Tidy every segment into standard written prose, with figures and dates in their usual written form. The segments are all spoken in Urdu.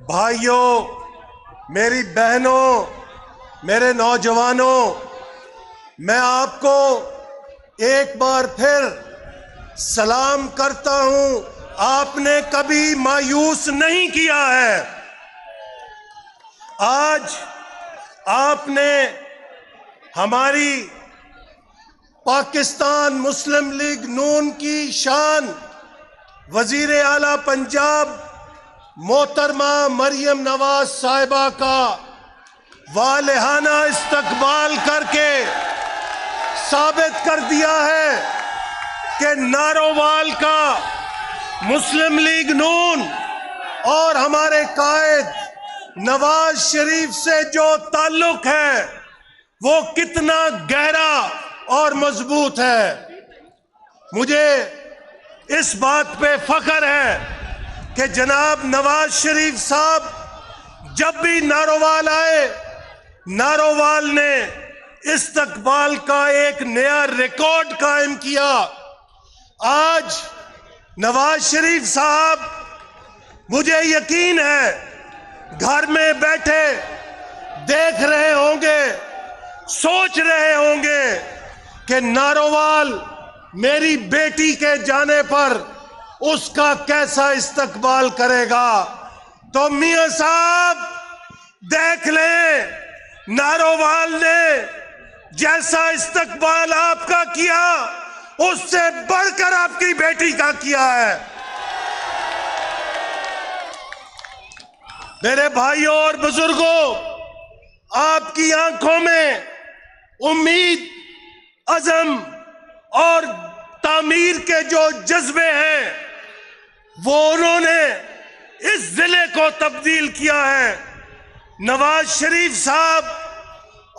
بھائیوں، میری بہنوں، میرے نوجوانوں، میں آپ کو ایک بار پھر سلام کرتا ہوں۔ آپ نے کبھی مایوس نہیں کیا ہے۔ آج آپ نے ہماری پاکستان مسلم لیگ نون کی شان وزیر اعلیٰ پنجاب محترمہ مریم نواز صاحبہ کا والہانہ استقبال کر کے ثابت کر دیا ہے کہ نارووال کا مسلم لیگ نون اور ہمارے قائد نواز شریف سے جو تعلق ہے وہ کتنا گہرا اور مضبوط ہے۔ مجھے اس بات پہ فخر ہے کہ جناب نواز شریف صاحب جب بھی نارووال آئے، نارووال نے استقبال کا ایک نیا ریکارڈ قائم کیا۔ آج نواز شریف صاحب، مجھے یقین ہے گھر میں بیٹھے دیکھ رہے ہوں گے، سوچ رہے ہوں گے کہ نارووال میری بیٹی کے جانے پر اس کا کیسا استقبال کرے گا۔ تو میاں صاحب دیکھ لیں، نارووال نے جیسا استقبال آپ کا کیا اس سے بڑھ کر آپ کی بیٹی کا کیا ہے۔ میرے بھائیوں اور بزرگوں، آپ کی آنکھوں میں امید، عزم اور تعمیر کے جو جذبے ہیں وہ انہوں نے اس ضلع کو تبدیل کیا ہے۔ نواز شریف صاحب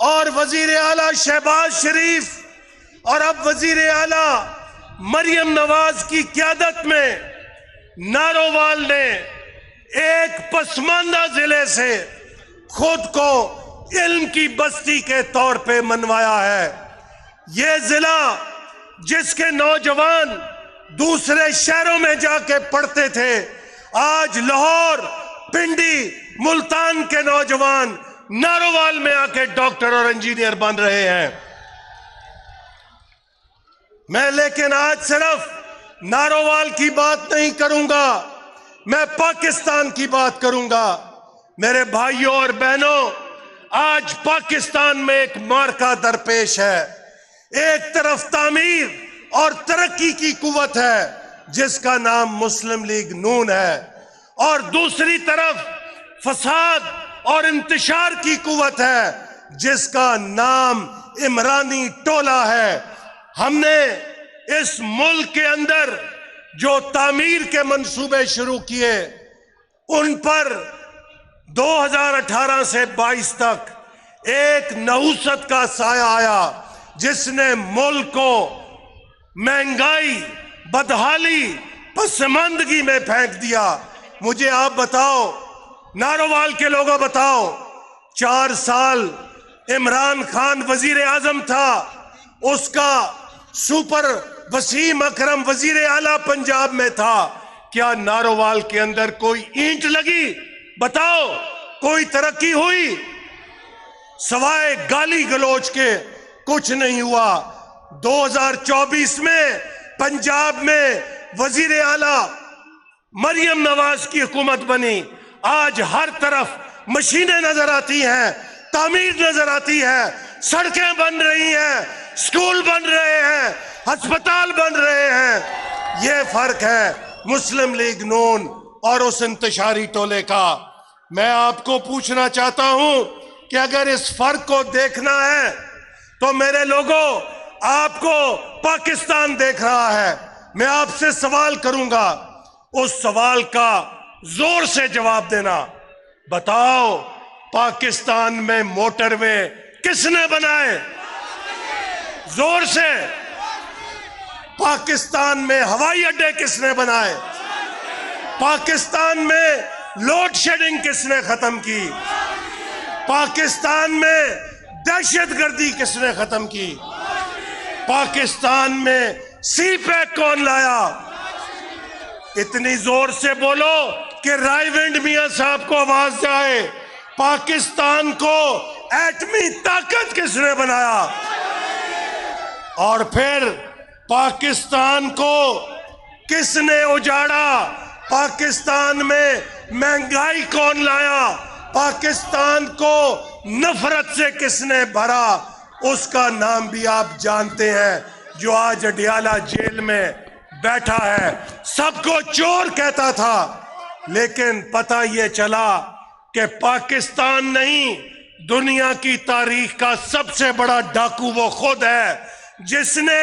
اور وزیر اعلیٰ شہباز شریف اور اب وزیر اعلیٰ مریم نواز کی قیادت میں نارووال نے ایک پسماندہ ضلع سے خود کو علم کی بستی کے طور پہ منوایا ہے۔ یہ ضلع جس کے نوجوان دوسرے شہروں میں جا کے پڑھتے تھے، آج لاہور، پنڈی، ملتان کے نوجوان نارووال میں آ کے ڈاکٹر اور انجینئر بن رہے ہیں۔ میں لیکن آج صرف نارووال کی بات نہیں کروں گا، میں پاکستان کی بات کروں گا۔ میرے بھائیوں اور بہنوں، آج پاکستان میں ایک معرکہ درپیش ہے۔ ایک طرف تعمیر اور ترقی کی قوت ہے جس کا نام مسلم لیگ نون ہے، اور دوسری طرف فساد اور انتشار کی قوت ہے جس کا نام عمرانی ٹولہ ہے۔ ہم نے اس ملک کے اندر جو تعمیر کے منصوبے شروع کیے، ان پر 2018 سے 22 تک ایک نحوست کا سایہ آیا جس نے ملک کو مہنگائی، بدحالی، پسماندگی میں پھینک دیا۔ مجھے آپ بتاؤ، نارووال کے لوگوں بتاؤ، 4 سال عمران خان وزیر اعظم تھا، اس کا سپر وسیم اکرم وزیر اعلیٰ پنجاب میں تھا، کیا نارووال کے اندر کوئی اینٹ لگی؟ بتاؤ، کوئی ترقی ہوئی؟ سوائے گالی گلوچ کے کچھ نہیں ہوا۔ 2024 میں پنجاب میں وزیر اعلیٰ مریم نواز کی حکومت بنی۔ آج ہر طرف مشینیں نظر آتی ہیں، تعمیر نظر آتی ہے، سڑکیں بن رہی ہیں، سکول بن رہے ہیں، ہسپتال بن رہے ہیں۔ یہ فرق ہے مسلم لیگ نون اور اس انتشاری ٹولے کا۔ میں آپ کو پوچھنا چاہتا ہوں کہ اگر اس فرق کو دیکھنا ہے تو میرے لوگوں، آپ کو پاکستان دیکھ رہا ہے۔ میں آپ سے سوال کروں گا، اس سوال کا زور سے جواب دینا۔ بتاؤ، پاکستان میں موٹر وے کس نے بنائے؟ زور سے۔ پاکستان میں ہوائی اڈے کس نے بنائے؟ پاکستان میں لوڈ شیڈنگ کس نے ختم کی؟ پاکستان میں دہشت گردی کس نے ختم کی؟ پاکستان میں سی پیک کون لایا؟ اتنی زور سے بولو کہ رائیونڈ میاں صاحب کو آواز جائے، پاکستان کو ایٹمی طاقت کس نے بنایا؟ اور پھر پاکستان کو کس نے اجاڑا؟ پاکستان میں مہنگائی کون لایا؟ پاکستان کو نفرت سے کس نے بھرا؟ اس کا نام بھی آپ جانتے ہیں، جو آج اڈیالہ جیل میں بیٹھا ہے۔ سب کو چور کہتا تھا، لیکن پتہ یہ چلا کہ پاکستان نہیں، دنیا کی تاریخ کا سب سے بڑا ڈاکو وہ خود ہے، جس نے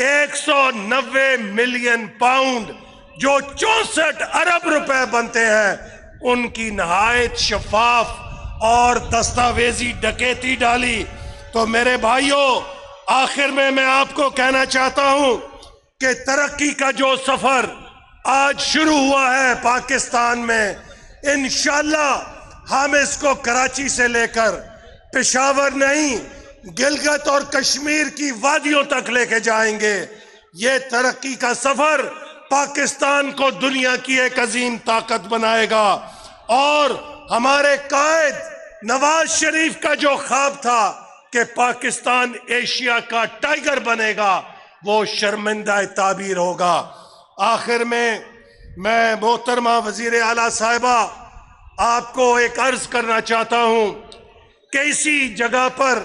190 ملین پاؤنڈ جو 64 ارب روپے بنتے ہیں، ان کی نہایت شفاف اور دستاویزی ڈکیتی ڈالی۔ تو میرے بھائیوں، آخر میں آپ کو کہنا چاہتا ہوں کہ ترقی کا جو سفر آج شروع ہوا ہے پاکستان میں، انشاءاللہ ہم اس کو کراچی سے لے کر پشاور نہیں، گلگت اور کشمیر کی وادیوں تک لے کے جائیں گے۔ یہ ترقی کا سفر پاکستان کو دنیا کی ایک عظیم طاقت بنائے گا، اور ہمارے قائد نواز شریف کا جو خواب تھا کہ پاکستان ایشیا کا ٹائیگر بنے گا، وہ شرمندہ تعبیر ہوگا۔ آخر میں محترمہ وزیر اعلیٰ صاحبہ، آپ کو ایک عرض کرنا چاہتا ہوں کہ اسی جگہ پر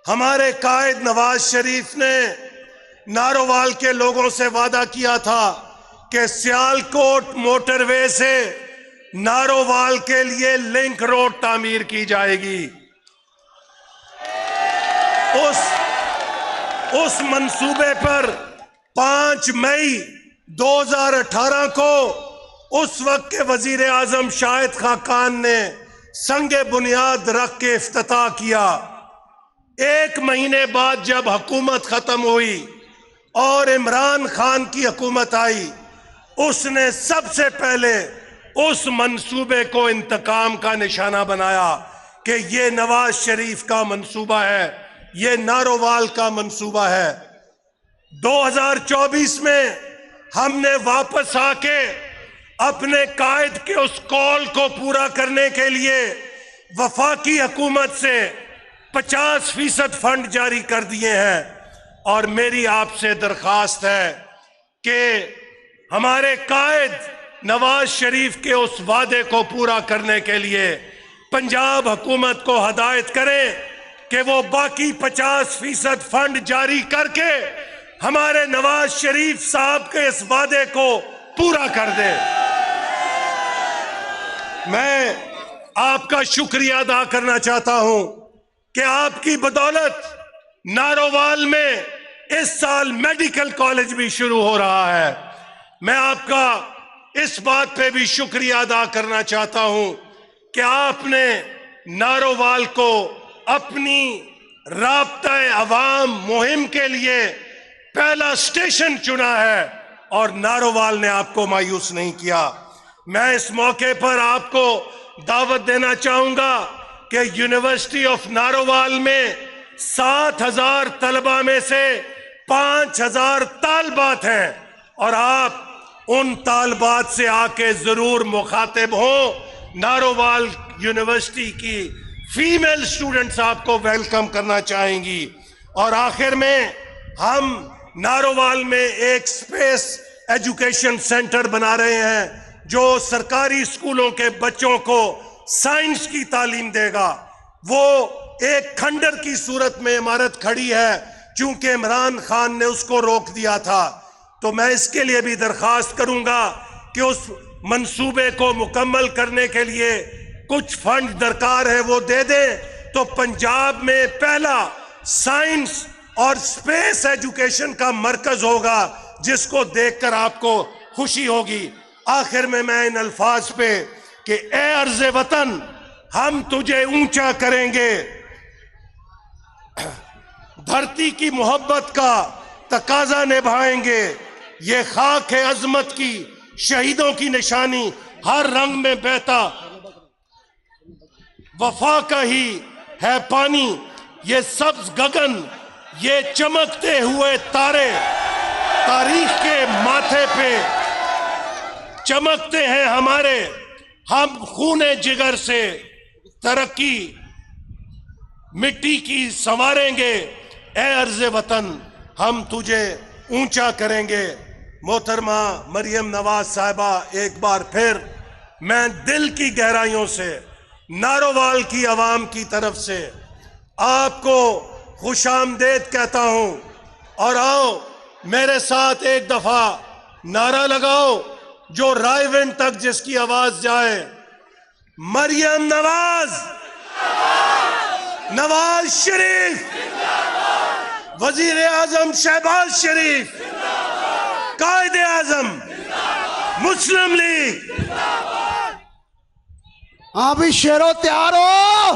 ہمارے قائد نواز شریف نے نارووال کے لوگوں سے وعدہ کیا تھا کہ سیالکوٹ موٹر وے سے نارووال کے لیے لنک روڈ تعمیر کی جائے گی۔ اس منصوبے پر 5 مئی 2018 کو اس وقت کے وزیر اعظم شاہد خاقان نے سنگ بنیاد رکھ کے افتتاح کیا۔ 1 مہینے بعد جب حکومت ختم ہوئی اور عمران خان کی حکومت آئی، اس نے سب سے پہلے اس منصوبے کو انتقام کا نشانہ بنایا کہ یہ نواز شریف کا منصوبہ ہے، یہ نارووال کا منصوبہ ہے۔ 2024 میں ہم نے واپس آ کے اپنے قائد کے اس قول کو پورا کرنے کے لیے وفاقی حکومت سے 50% فنڈ جاری کر دیے ہیں، اور میری آپ سے درخواست ہے کہ ہمارے قائد نواز شریف کے اس وعدے کو پورا کرنے کے لیے پنجاب حکومت کو ہدایت کریں کہ وہ باقی 50% فنڈ جاری کر کے ہمارے نواز شریف صاحب کے اس وعدے کو پورا کر دے۔ میں آپ کا شکریہ ادا کرنا چاہتا ہوں کہ آپ کی بدولت نارووال میں اس سال میڈیکل کالج بھی شروع ہو رہا ہے۔ میں آپ کا اس بات پہ بھی شکریہ ادا کرنا چاہتا ہوں کہ آپ نے نارووال کو اپنی رابطہ عوام مہم کے لیے پہلا اسٹیشن چنا ہے، اور نارووال نے آپ کو مایوس نہیں کیا۔ میں اس موقع پر آپ کو دعوت دینا چاہوں گا کہ یونیورسٹی آف نارووال میں 7,000 طلبہ میں سے 5,000 طالبات ہیں، اور آپ ان طالبات سے آ کے ضرور مخاطب ہوں۔ نارووال یونیورسٹی کی فیمیل اسٹوڈنٹس آپ کو ویلکم کرنا چاہیں گی۔ اور آخر میں ہم نارووال میں ایک اسپیس ایجوکیشن سینٹر بنا رہے ہیں جو سرکاری اسکولوں کے بچوں کو سائنس کی تعلیم دے گا۔ وہ ایک کھنڈر کی صورت میں عمارت کھڑی ہے، چونکہ عمران خان نے اس کو روک دیا تھا۔ تو میں اس کے لیے بھی درخواست کروں گا کہ اس منصوبے کو مکمل کرنے کے لیے کچھ فنڈ درکار ہے وہ دے دیں، تو پنجاب میں پہلا سائنس اور اسپیس ایجوکیشن کا مرکز ہوگا، جس کو دیکھ کر آپ کو خوشی ہوگی۔ آخر میں ان الفاظ پہ کہ اے عرض وطن، ہم تجھے اونچا کریں گے، دھرتی کی محبت کا تقاضا نبھائیں گے، یہ خاک ہے عظمت کی، شہیدوں کی نشانی، ہر رنگ میں بہتا وفا کا ہی ہے پانی، یہ سبز گگن، یہ چمکتے ہوئے تارے، تاریخ کے ماتھے پہ چمکتے ہیں ہمارے، ہم خون جگر سے ترقی مٹی کی سنواریں گے، اے عرض وطن ہم تجھے اونچا کریں گے۔ محترمہ مریم نواز صاحبہ، ایک بار پھر میں دل کی گہرائیوں سے نارووال کی عوام کی طرف سے آپ کو خوش آمدید کہتا ہوں، اور آؤ میرے ساتھ ایک دفعہ نعرہ لگاؤ جو رائے ونڈ تک جس کی آواز جائے، مریم نواز، نواز شریف، وزیر اعظم شہباز شریف، قائد اعظم، مسلم لیگ۔ ہاں بھی شیرو تیار ہو۔